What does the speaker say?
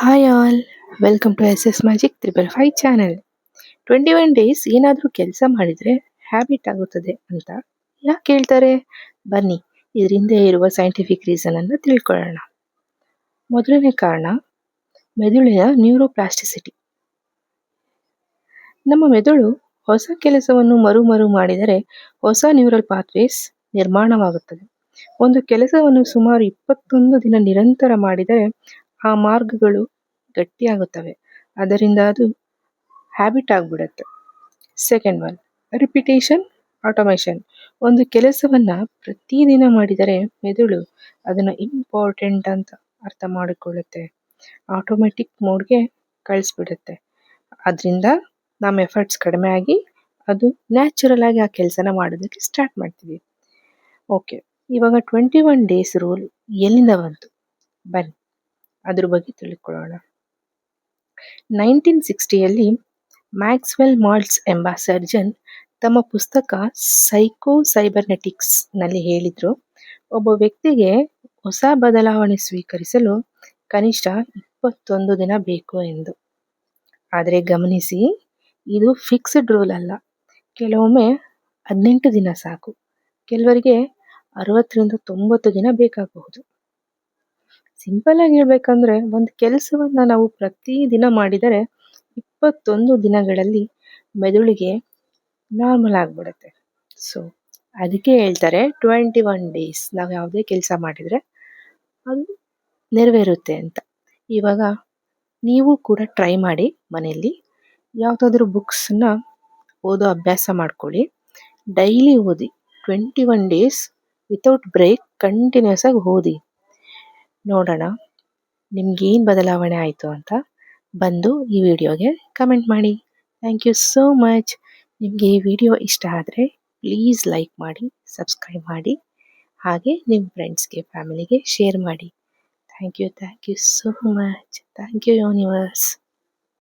Hi all, welcome to S S magic 555 channel. 21 days ಏನಾದರೂ ಕೆಲಸ ಮಾಡಿದರೆ ಹ್ಯಾಬಿಟ್ ಆಗುತ್ತದೆ ಅಂತ ಯಾಕೆ ಹೇಳ್ತಾರೆ? ಬನ್ನಿ, ಇದ್ರ ಹಿಂದೆ ಇರುವ ಸೈಂಟಿಫಿಕ್ ರೀಸನ್ ಅನ್ನು ತಿಳ್ಕೊಳ್ಳೋಣ. ಮೊದಲನೇ ಕಾರಣ, ಮೆದುಳಿನ ನ್ಯೂರೋಪ್ಲಾಸ್ಟಿಸಿಟಿ. ನಮ್ಮ ಮೆದುಳು ಹೊಸ ಕೆಲಸವನ್ನು ಮರು ಮಾಡಿದರೆ ಹೊಸ ನ್ಯೂರಲ್ ಪಾತ್ವೇಸ್ ನಿರ್ಮಾಣವಾಗುತ್ತದೆ. ಒಂದು ಕೆಲಸವನ್ನು ಸುಮಾರು 21 ದಿನ ನಿರಂತರ ಮಾಡಿದರೆ ಆ ಮಾರ್ಗಗಳು ಗಟ್ಟಿಯಾಗುತ್ತವೆ. ಅದರಿಂದ ಅದು ಹ್ಯಾಬಿಟ್ ಆಗಿಬಿಡುತ್ತೆ. Second one, repetition automation. ಒಂದು ಕೆಲಸವನ್ನು ಪ್ರತಿದಿನ ಮಾಡಿದರೆ ಮೆದುಳು ಅದನ್ನು ಇಂಪಾರ್ಟೆಂಟ್ ಅಂತ ಅರ್ಥ ಮಾಡಿಕೊಳ್ಳುತ್ತೆ. ಆಟೋಮೆಟಿಕ್ ಮೋಡ್ಗೆ ಕಳಿಸ್ಬಿಡುತ್ತೆ. ಅದರಿಂದ ನಮ್ಮ ಎಫರ್ಟ್ಸ್ ಕಡಿಮೆ ಆಗಿ ಅದು ನ್ಯಾಚುರಲ್ ಆಗಿ ಆ ಕೆಲಸನ ಮಾಡೋದಕ್ಕೆ ಸ್ಟಾರ್ಟ್ ಮಾಡ್ತೀವಿ. ಓಕೆ, ಇವಾಗ 21 ಡೇಸ್ ರೂಲ್ ಎಲ್ಲಿಂದ ಬಂತು? ಬನ್ನಿ ಅದ್ರ ಬಗ್ಗೆ ತಿಳ್ಕೊಳ್ಳೋಣ. 1960ಯಲ್ಲಿ ಮ್ಯಾಕ್ಸ್ವೆಲ್ ಮಾಲ್ಟ್ಸ್ ಎಂಬ ಸರ್ಜನ್ ತಮ್ಮ ಪುಸ್ತಕ ಸೈಕೋ ಸೈಬರ್ನೆಟಿಕ್ಸ್ ನಲ್ಲಿ ಹೇಳಿದ್ರು, ಒಬ್ಬ ವ್ಯಕ್ತಿಗೆ ಹೊಸ ಬದಲಾವಣೆ ಸ್ವೀಕರಿಸಲು ಕನಿಷ್ಠ 21 ದಿನ ಬೇಕು ಎಂದು. ಆದರೆ ಗಮನಿಸಿ, ಇದು ಫಿಕ್ಸ್ಡ್ ರೂಲ್ ಅಲ್ಲ. ಕೆಲವೊಮ್ಮೆ 18 ದಿನ ಸಾಕು, ಕೆಲವರಿಗೆ 60 ರಿಂದ 90 ದಿನ ಬೇಕಾಗಬಹುದು. ಸಿಂಪಲ್ ಆಗಿ ಹೇಳ್ಬೇಕಂದ್ರೆ, ಒಂದು ಕೆಲಸವನ್ನ ನಾವು ಪ್ರತಿದಿನ ಮಾಡಿದರೆ 21 ದಿನಗಳಲ್ಲಿ ಮೆದುಳಿಗೆ ನಾರ್ಮಲ್ ಆಗಿಬಿಡುತ್ತೆ. ಸೊ ಅದಕ್ಕೆ ಹೇಳ್ತಾರೆ 21 ಡೇಸ್ ನಾವು ಯಾವುದೇ ಕೆಲಸ ಮಾಡಿದರೆ ಅದು ನೆರವೇರುತ್ತೆ ಅಂತ. ಇವಾಗ ನೀವು ಕೂಡ ಟ್ರೈ ಮಾಡಿ ಮನೆಯಲ್ಲಿ. ಯಾವುದಾದ್ರೂ ಬುಕ್ಸನ್ನ ಓದೋ ಅಭ್ಯಾಸ ಮಾಡ್ಕೊಳ್ಳಿ. ಡೈಲಿ ಓದಿ. 21 ಡೇಸ್ ವಿತೌಟ್ ಬ್ರೇಕ್ ಕಂಟಿನ್ಯೂಸ್ ಆಗಿ ಓದಿ. ನೋಡೋಣ ನಿಮ್ಗೇನು ಬದಲಾವಣೆ ಆಯಿತು ಅಂತ. ಬಂದು ಈ ವಿಡಿಯೋಗೆ ಕಮೆಂಟ್ ಮಾಡಿ. Thank you so much. ನಿಮಗೆ ಈ ವಿಡಿಯೋ ಇಷ್ಟ ಆದರೆ ಪ್ಲೀಸ್ ಲೈಕ್ ಮಾಡಿ, ಸಬ್ಸ್ಕ್ರೈಬ್ ಮಾಡಿ, ಹಾಗೆ ನಿಮ್ಮ ಫ್ರೆಂಡ್ಸ್ಗೆ, ಫ್ಯಾಮಿಲಿಗೆ ಶೇರ್ ಮಾಡಿ. Thank you so much. Thank you universe.